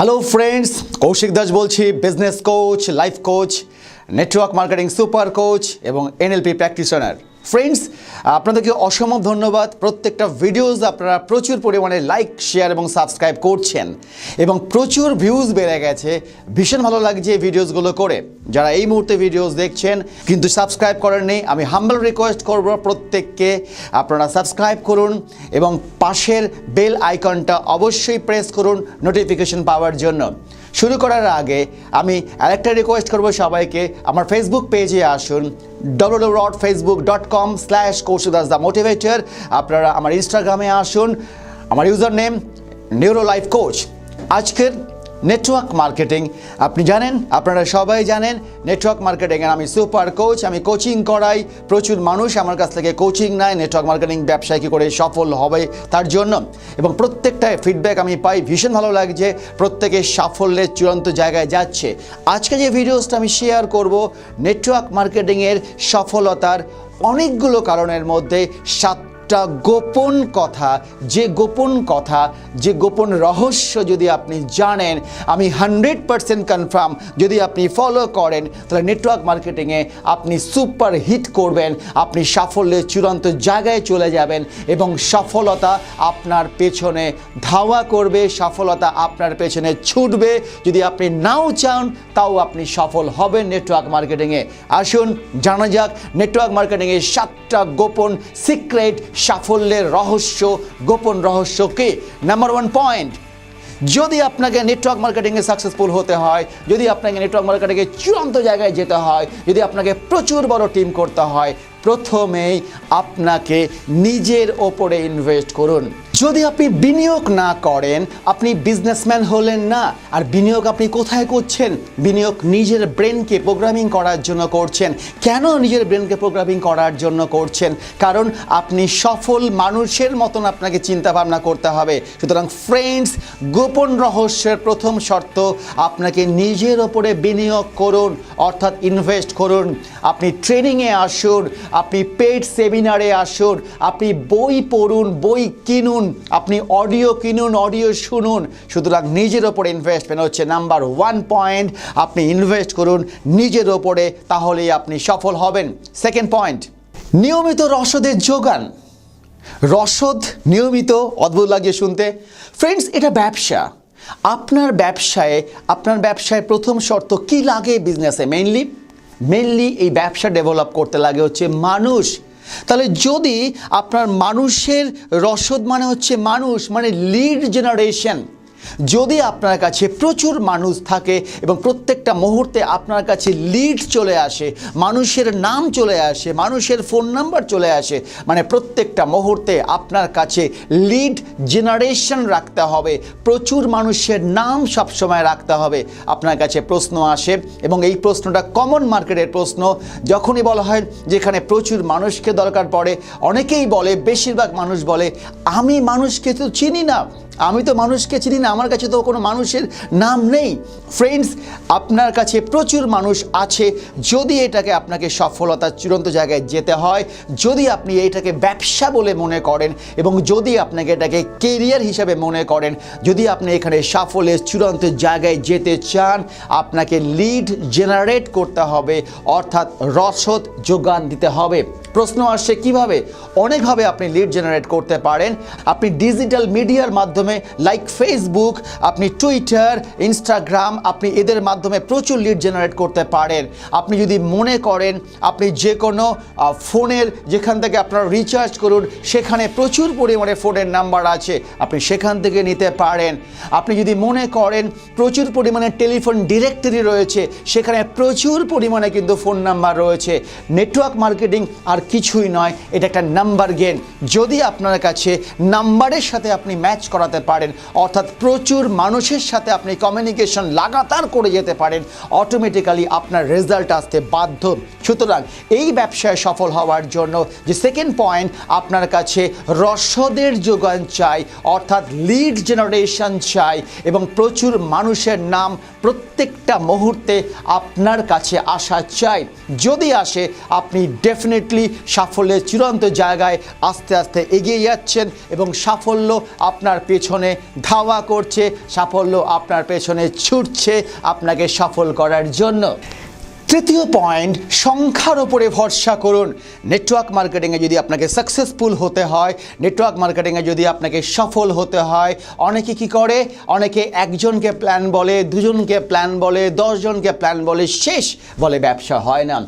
Hello friends, Kaushik Das বলছি, business coach, life coach, network marketing super coach এবং NLP practitioner. Friends, আপনাদেরকে অসম্ভব ধন্যবাদ। প্রত্যেকটা ভিডিওস আপনারা প্রচুর পরিমাণে লাইক, শেয়ার এবং সাবস্ক্রাইব করছেন এবং প্রচুর ভিউজ বেড়ে গেছে। ভীষণ ভালো লাগছে এই ভিডিওসগুলো করে। যারা এই মুহূর্তে ভিডিওস দেখছেন কিন্তু সাবস্ক্রাইব করেননি, আমি হাম্বল রিকোয়েস্ট করব প্রত্যেককে আপনারা সাবস্ক্রাইব করুন এবং পাশের বেল আইকনটা অবশ্যই প্রেস করুন নোটিফিকেশন পাওয়ার জন্য। শুরু করার আগে আমি আরেকটা রিকোয়েস্ট করব সবাইকে, আমার ফেসবুক পেজে আসুন www.facebook.com/kaushikdasthemotivator। আপনারা আমার ইনস্টাগ্রামে আসুন, আমার user name neuro life coach. আজকের নেটওয়ার্ক মার্কেটিং, আপনি জানেন, আপনারা সবাই জানেন নেটওয়ার্ক মার্কেটিংয়ের আমি সুপার কোচ। আমি কোচিং করাই, প্রচুর মানুষ আমার কাছ থেকে কোচিং নেয় নেটওয়ার্ক মার্কেটিং ব্যবসায় কী করে সফল হবে তার জন্য, এবং প্রত্যেকটা ফিডব্যাক আমি পাই। ভীষণ ভালো লাগছে, প্রত্যেকের সাফল্যের চূড়ান্ত জায়গায় যাচ্ছে। আজকে যে ভিডিওসটা আমি শেয়ার করব নেটওয়ার্ক মার্কেটিংয়ের সফলতার অনেকগুলো কারণের মধ্যে গোপন কথা, যে গোপন রহস্য যদি আপনি জানেন, আমি 100% কনফার্ম, যদি আপনি ফলো করেন তাহলে নেটওয়ার্ক মার্কেটিংয়ে আপনি সুপার হিট করবেন, আপনি সাফল্যের চূড়ান্ত জায়গায় চলে যাবেন এবং সফলতা আপনার পেছনে ধাওয়া করবে, সফলতা আপনার পেছনে ছুটবে। যদি আপনি নাও চান তাও আপনি সফল হবেন নেটওয়ার্ক মার্কেটিংয়ে। আসুন জানা যাক নেটওয়ার্ক মার্কেটিংয়ের 7টা গোপন সিক্রেট সাফল্যের রহস্য, গোপন রহস্য কি। নাম্বার 1 পয়েন্ট, যদি আপনাকে নেটওয়ার্ক মার্কেটিংয়ে সাকসেসফুল হতে হয়, যদি আপনাকে নেটওয়ার্ক মার্কেটিংয়ে চূড়ান্ত জায়গায় যেতে হয়, যদি আপনাকে প্রচুর বড় টিম করতে হয়, প্রথমেই আপনাকে নিজের ওপরে ইনভেস্ট করুন। যদি আপনি বিনিয়োগ না করেন, আপনি বিজনেসম্যান হলেন না। আর বিনিয়োগ আপনি কোথায় করছেন? বিনিয়োগ নিজের ব্রেনকে প্রোগ্রামিং করার জন্য করছেন। কেন নিজের ব্রেনকে প্রোগ্রামিং করার জন্য করছেন? কারণ আপনি সফল মানুষের মতন আপনাকে চিন্তা ভাবনা করতে হবে। সুতরাং ফ্রেন্ডস, গোপন রহস্যের প্রথম শর্ত, আপনাকে নিজের ওপরে বিনিয়োগ করুন, অর্থাৎ ইনভেস্ট করুন। আপনি ট্রেনিংয়ে আসুন, আপনি পেইড সেমিনারে আসুন, আপনি বই পড়ুন, বই কিনুন, আপনি অডিও কিনুন, অডিও শুনুন। সুতরাং নিজের ওপরে ইনভেস্টমেন্ট হচ্ছে নাম্বার 1 পয়েন্ট। আপনি ইনভেস্ট করুন নিজের ওপরে, তাহলেই আপনি সফল হবেন। সেকেন্ড পয়েন্ট, নিয়মিত রসদের যোগান। রসদ নিয়মিত, অদ্ভুত লাগে শুনতে। ফ্রেন্ডস, এটা ব্যবসা। আপনার ব্যবসায় প্রথম শর্ত কি লাগে? বিজনেসে মেইনলি এই ব্যবসা ডেভেলপ করতে লাগে হচ্ছে মানুষ। তাহলে যদি আপনার মানুষের রসদ মানে হচ্ছে মানুষ, মানে লিড জেনারেশন, যদি আপনার কাছে প্রচুর মানুষ থাকে এবং প্রত্যেকটা মুহূর্তে আপনার কাছে লিড চলে আসে, মানুষের নাম চলে আসে, মানুষের ফোন নাম্বার চলে আসে, মানে প্রত্যেকটা মুহূর্তে আপনার কাছে লিড জেনারেশন রাখতে হবে, প্রচুর মানুষের নাম সবসময় রাখতে হবে। আপনার কাছে প্রশ্ন আসে এবং এই প্রশ্নটা কমন মার্কেটের প্রশ্ন। যখনই বলা হয় যেখানে প্রচুর মানুষকে দরকার পড়ে, অনেকেই বলে, বেশিরভাগ মানুষ বলে, আমি মানুষকে তো চিনি না, আমার কাছে তো কোনো মানুষের নাম নেই। ফ্রেন্ডস, আপনার কাছে প্রচুর মানুষ আছে। যদি এটাকে আপনাকে সফলতার চূড়ান্ত জায়গায় যেতে হয়, যদি আপনি এটাকে ব্যবসা বলে মনে করেন এবং যদি আপনাকে এটাকে কেরিয়ার হিসাবে মনে করেন, যদি আপনি এখানে সাফল্যের চূড়ান্ত জায়গায় যেতে চান, আপনাকে লিড জেনারেট করতে হবে, অর্থাৎ রসদ যোগান দিতে হবে। প্রশ্ন আসছে কিভাবে? অনেকভাবে আপনি লিড জেনারেট করতে পারেন। আপনি ডিজিটাল মিডিয়ার মাধ্যমে, লাইক ফেসবুক, আপনি টুইটার, ইনস্টাগ্রাম, আপনি এদের মাধ্যমে প্রচুর লিড জেনারেট করতে পারেন। আপনি যদি মনে করেন আপনি যে কোনো ফোনের যেখান থেকে আপনারা রিচার্জ করুন, সেখানে প্রচুর পরিমাণে ফোনের নাম্বার আছে, আপনি সেখান থেকে নিতে পারেন। আপনি যদি মনে করেন প্রচুর পরিমাণে টেলিফোন ডিরেক্টরি রয়েছে, সেখানে প্রচুর পরিমাণে কিন্তু ফোন নাম্বার রয়েছে। নেটওয়ার্ক মার্কেটিং আর কিছুই নয়, এটা একটা নাম্বার গেম। যদি আপনার কাছে নাম্বারের সাথে আপনি ম্যাচ করাতে পারেন, অর্থাৎ প্রচুর মানুষের সাথে আপনি কমিউনিকেশন লাগাতার করে যেতে পারেন, অটোমেটিক্যালি আপনার রেজাল্ট আসতে বাধ্য। সুতরাং এই ব্যবসায় সফল হওয়ার জন্য যে সেকেন্ড পয়েন্ট, আপনার কাছে রসদের যোগান চাই, অর্থাৎ লিড জেনারেশন চাই এবং প্রচুর মানুষের নাম প্রত্যেকটা মুহূর্তে আপনার কাছে আসা চাই। যদি আসে আপনি ডেফিনেটলি সাফল্যের চূড়ান্ত জায়গায় আস্তে আস্তে এগিয়ে যাচ্ছেন এবং সাফল্য আপনার পেছনে ধাওয়া করছে, সাফল্য আপনার পেছনে ছুটছে আপনাকে সফল করার জন্য। তৃতীয় পয়েন্ট, সংখ্যার ওপরে ভরসা করুন। নেটওয়ার্ক মার্কেটিংয়ে যদি আপনাকে সাকসেসফুল হতে হয়, নেটওয়ার্ক মার্কেটিংয়ে যদি আপনাকে সফল হতে হয়, অনেকে কি করে, অনেকে একজনকে প্ল্যান বলে, দুজনকে প্ল্যান বলে, 10 জনকে প্ল্যান বলে, শেষ বলে ব্যবসা হয় না।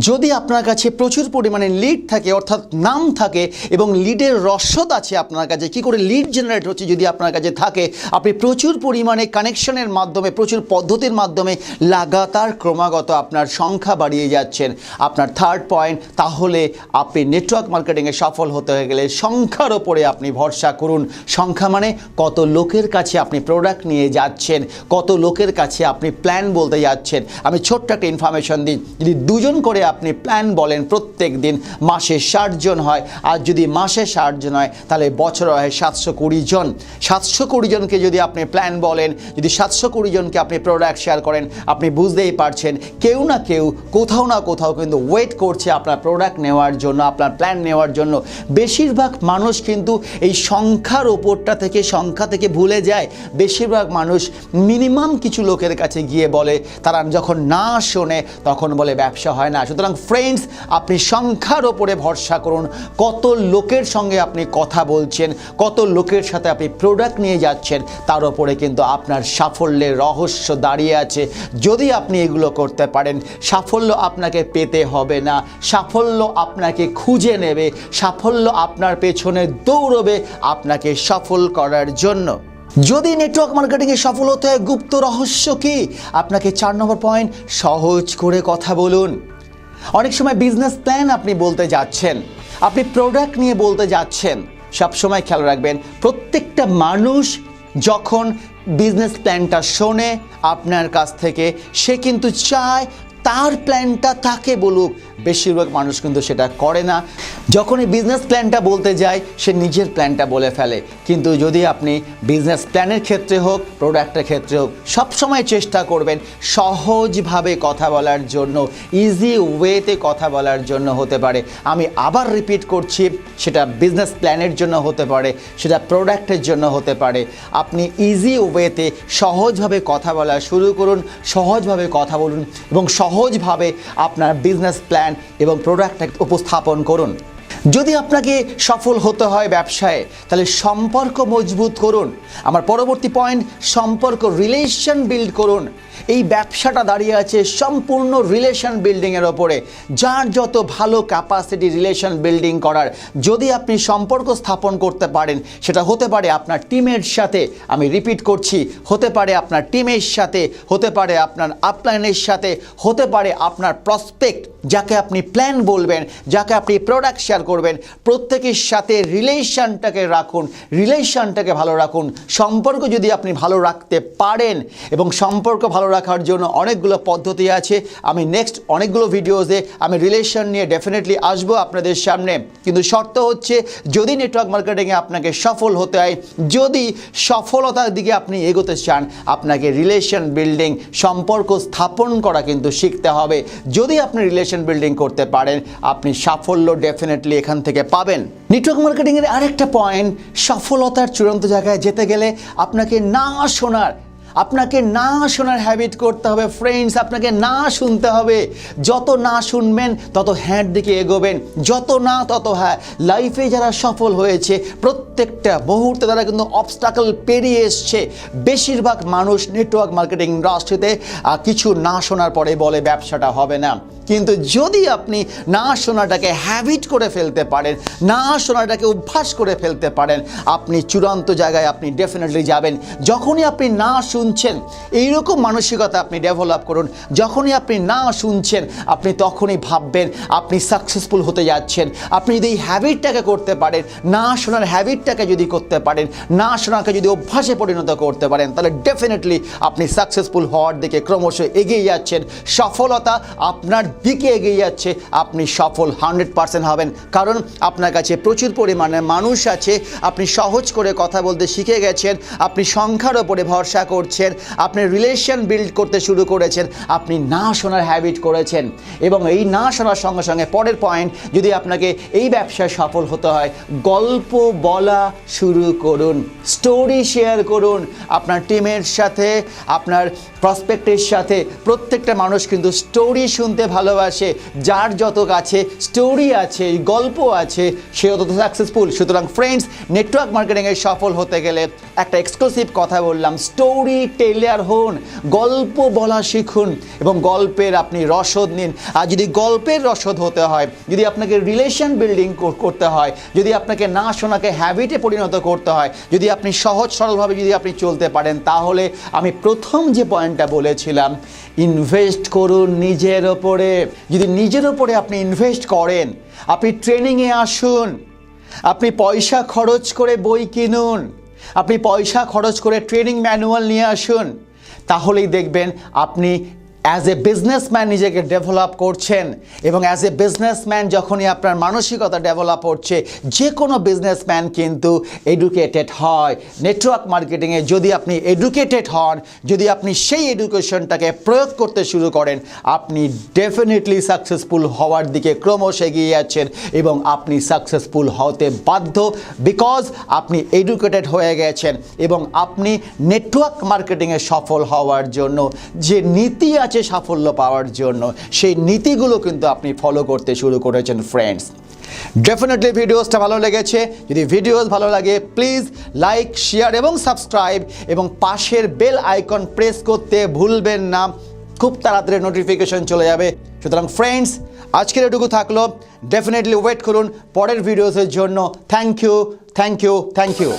যদি আপনার কাছে প্রচুর পরিমাণে লিড থাকে, অর্থাৎ নাম থাকে এবং লিডের রসদ আছে আপনার কাছে, কি করে লিড জেনারেট হচ্ছে যদি আপনার কাছে থাকে, আপনি প্রচুর পরিমাণে কানেকশনের মাধ্যমে, প্রচুর পদ্ধতির মাধ্যমে লাগাতার ক্রমাগত আপনার সংখ্যা বাড়িয়ে যাচ্ছেন। আপনার থার্ড পয়েন্ট, তাহলে আপনি নেটওয়ার্ক মার্কেটিংয়ে সফল হতে হয়ে গেলে সংখ্যার ওপরে আপনি ভরসা করুন। সংখ্যা মানে কত লোকের কাছে আপনি প্রোডাক্ট নিয়ে যাচ্ছেন, কত লোকের কাছে আপনি প্ল্যান বলতে যাচ্ছেন। আমি ছোট্ট একটা ইনফরমেশন দিই, যদি 2 জন করে আপনি প্ল্যান বলেন প্রত্যেক দিন, মাসে 60 জন হয়। আর যদি মাসে 60 জন হয় তাহলে বছরে হয় 720 জন। 720 জনকে যদি আপনি প্ল্যান বলেন, যদি 720 জনকে আপনি প্রোডাক্ট শেয়ার করেন, আপনি বুঝতেই পারছেন কেউ না কেউ কোথাও না কোথাও কিন্তু ওয়েট করছে আপনার প্রোডাক্ট নেওয়ার জন্য, আপনার প্ল্যান নেওয়ার জন্য। বেশিরভাগ মানুষ কিন্তু এই সংখ্যার ওপরটা থেকে, সংখ্যা থেকে ভুলে যায়। বেশিরভাগ মানুষ মিনিমাম কিছু লোকের কাছে গিয়ে বলে, তারা যখন না শোনে তখন বলে ব্যবসা হয় না। সুতরাং ফ্রেন্ডস, আপনি সংখ্যার ওপরে ভরসা করুন। কত লোকের সঙ্গে আপনি কথা বলছেন, কত লোকের সাথে আপনি প্রোডাক্ট নিয়ে যাচ্ছেন, তার ওপরে কিন্তু আপনার সাফল্যের রহস্য দাঁড়িয়ে আছে। যদি আপনি এগুলো করতে পারেন, সাফল্য আপনাকে পেতে হবে না, সাফল্য আপনাকে খুঁজে নেবে, সাফল্য আপনার পেছনে দৌড়বে আপনাকে সফল করার জন্য। যদি নেটওয়ার্ক মার্কেটিংয়ে সফল হতে হয়, গুপ্ত রহস্য কি? আপনাকে 4 নম্বর পয়েন্ট, সহজ করে কথা বলুন। অনেক সময় বিজনেস প্ল্যান আপনি বলতে যাচ্ছেন, আপনি প্রোডাক্ট নিয়ে বলতে যাচ্ছেন, সবসময় খেয়াল রাখবেন প্রত্যেকটা মানুষ যখন বিজনেস প্ল্যানটা শোনে আপনার কাছ থেকে, সে কিন্তু চায় তার প্ল্যানটা তাকে বলুক। বেশিরভাগ মানুষ কিন্তু সেটা করে না। যখন এই বিজনেস প্ল্যানটা বলতে যায় সে নিজের প্ল্যানটা বলে ফেলে। কিন্তু যদি আপনি বিজনেস প্ল্যানের ক্ষেত্রে হোক, প্রোডাক্টের ক্ষেত্রে হোক, সবসময় চেষ্টা করবেন সহজভাবে কথা বলার জন্য, ইজি ওয়েতে কথা বলার জন্য হতে পারে। আমি আবার রিপিট করছি, সেটা বিজনেস প্ল্যানের জন্য হতে পারে, সেটা প্রোডাক্টের জন্য হতে পারে। আপনি ইজি ওয়েতে সহজভাবে কথা বলা শুরু করুন, সহজভাবে কথা বলুন এবং সহজভাবে আপনার বিজনেস প্ল্যান এবং প্রোডাক্টটাকে উপস্থাপন করুন। যদি আপনাকে সফল হতে হয় ব্যবসায়, তাহলে সম্পর্ক মজবুত করুন। আমার পরবর্তী পয়েন্ট, সম্পর্ক, রিলেশন বিল্ড করুন। এই ব্যবসাটা দাঁড়িয়ে আছে সম্পূর্ণ রিলেশন বিল্ডিংয়ের ওপরে। যার যত ভালো ক্যাপাসিটি রিলেশন বিল্ডিং করার, যদি আপনি সম্পর্ক স্থাপন করতে পারেন, সেটা হতে পারে আপনার টিমের সাথে, আমি রিপিট করছি, হতে পারে আপনার টিমের সাথে, হতে পারে আপনার আপলাইনের সাথে, হতে পারে আপনার প্রসপেক্ট, যাকে আপনি প্ল্যান বলবেন, যাকে আপনি প্রোডাক্ট শেয়ার করবেন, প্রত্যেকের সাথে রিলেশনটাকে রাখুন, রিলেশনটাকে ভালো রাখুন। সম্পর্ক যদি আপনি ভালো রাখতে পারেন, এবং সম্পর্ক ভালো রাখার জন্য অনেকগুলো পদ্ধতি আছে, আমি নেক্সট অনেকগুলো ভিডিওতে আমি রিলেশন নিয়ে ডেফিনেটলি আসবো আপনাদের সামনে। কিন্তু শর্ত হচ্ছে, যদি নেটওয়ার্ক মার্কেটিংয়ে আপনাকে সফল হতে হয়, যদি সফলতার দিকে আপনি এগোতে চান, আপনাকে রিলেশন বিল্ডিং, সম্পর্ক স্থাপন করা কিন্তু শিখতে হবে। যদি আপনি রিলেশন বিল্ডিং করতে পারেন, আপনি সাফল্য ডেফিনেটলি এখান থেকে পাবেন। নেটওয়ার্ক মার্কেটিংয়ের আরেকটা পয়েন্ট, সফলতার চূড়ান্ত জায়গায় যেতে গেলে আপনাকে না শোনার হ্যাবিট করতে হবে। ফ্রেন্ডস, আপনাকে না শুনতে হবে। যত না শুনবেন তত হ্যাঁর দিকে এগোবেন, যত না তত হ্যাঁ। লাইফে যারা সফল হয়েছে, প্রত্যেকটা মুহূর্তে তারা কিন্তু অবস্টাকল পেরিয়ে এসছে। বেশিরভাগ মানুষ নেটওয়ার্ক মার্কেটিং ইন্ডাস্ট্রিতে কিছু না শোনার পরে বলে ব্যবসাটা হবে না। কিন্তু যদি আপনি না শোনাটাকে হ্যাবিট করে ফেলতে পারেন, না শোনাটাকে অভ্যাস করে ফেলতে পারেন, আপনি চূড়ান্ত জায়গায় আপনি ডেফিনেটলি যাবেন। যখনই আপনি না শুনছেন, এইরকম মানসিকতা আপনি ডেভেলপ করুন। যখনই আপনি না শুনছেন, আপনি তখনই ভাববেন আপনি সাকসেসফুল হতে যাচ্ছেন। আপনি যদি এই হ্যাবিটটাকে করতে পারেন, না শোনার হ্যাবিটটাকে যদি করতে পারেন, না শোনাকে যদি অভ্যাসে পরিণত করতে পারেন, তাহলে ডেফিনেটলি আপনি সাকসেসফুল হওয়ার দিকে ক্রমশ এগিয়ে যাচ্ছেন। সফলতা আপনার দিকে এগিয়ে যাচ্ছে, আপনি সফল 100% হবেন। কারণ আপনার কাছে প্রচুর পরিমাণে মানুষ আছে, আপনি সহজ করে কথা বলতে শিখে গেছেন, আপনি সংখ্যার ওপরে ভরসা করছেন। করছেন, আপনি রিলেশন বিল্ড করতে শুরু করেছেন, আপনি না শোনার হ্যাবিট করেছেন। এবং এই না শোনার সঙ্গে সঙ্গে পরের পয়েন্ট, যদি আপনাকে এই ব্যবসায় সফল হতে হয়, গল্প বলা শুরু করুন, স্টোরি শেয়ার করুন আপনার টিমের সাথে, আপনার প্রসপেক্টের সাথে। প্রত্যেকটা মানুষ কিন্তু স্টোরি শুনতে ভালোবাসে। যার যত কাছে স্টোরি আছে, গল্প আছে, সে তত সাকসেসফুল। সুতরাং ফ্রেন্ডস, নেটওয়ার্ক মার্কেটিংয়ে সফল হতে গেলে একটা এক্সক্লুসিভ কথা বললাম, স্টোরি টেলার হন, গল্প বলা শিখুন এবং গল্পের আপনি রসদ নিন। আর যদি গল্পের রসদ হতে হয়, যদি আপনাকে রিলেশন বিল্ডিং করতে হয়, যদি আপনাকে না শোনাকে হ্যাবিটে পরিণত করতে হয়, যদি আপনি সহজ সরলভাবে যদি আপনি চলতে পারেন, তাহলে আমি প্রথম যে পয়েন্টটা বলেছিলাম, ইনভেস্ট করুন নিজের ওপরে। যদি নিজের ওপরে আপনি ইনভেস্ট করেন, আপনি ট্রেনিংয়ে আসুন, আপনি পয়সা খরচ করে বই কিনুন, আপনি পয়সা খরচ করে ট্রেনিং ম্যানুয়াল নিয়ে আসুন, তাহলেই দেখবেন আপনি অ্যাজ এ বিজনেসম্যান নিজেকে ডেভেলপ করছেন। এবং অ্যাজ এ বিজনেসম্যান যখনই আপনার মানসিকতা ডেভেলপ হচ্ছে, যে কোনো বিজনেসম্যান কিন্তু এডুকেটেড হয়। নেটওয়ার্ক মার্কেটিংয়ে যদি আপনি এডুকেটেড হন, যদি আপনি সেই এডুকেশনটাকে প্রয়োগ করতে শুরু করেন, আপনি ডেফিনেটলি সাকসেসফুল হওয়ার দিকে ক্রমশ এগিয়ে যাচ্ছেন এবং আপনি সাকসেসফুল হতে বাধ্য, বিকজ আপনি এডুকেটেড হয়ে গেছেন। এবং আপনি নেটওয়ার্ক মার্কেটিংয়ে সফল হওয়ার জন্য যে নীতি আছে সাফল্য পাওয়ার জন্য, সেই নীতিগুলো কিন্তু আপনি ফলো করতে শুরু করেছেন ফ্রেন্ডস। ডেফিনেটলি ভিডিওসটা ভালো লেগেছে। যদি ভিডিওস ভালো লাগে, প্লিজ লাইক, শেয়ার এবং সাবস্ক্রাইব এবং পাশের বেল আইকন প্রেস করতে ভুলবেন না। খুব তাড়াতাড়ি নোটিফিকেশন চলে যাবে। সুতরাং ফ্রেন্ডস, আজকের এটুকু থাকলো। ডেফিনেটলি ওয়েট করুন পরের ভিডিওসের জন্য। Thank you, thank you, thank you.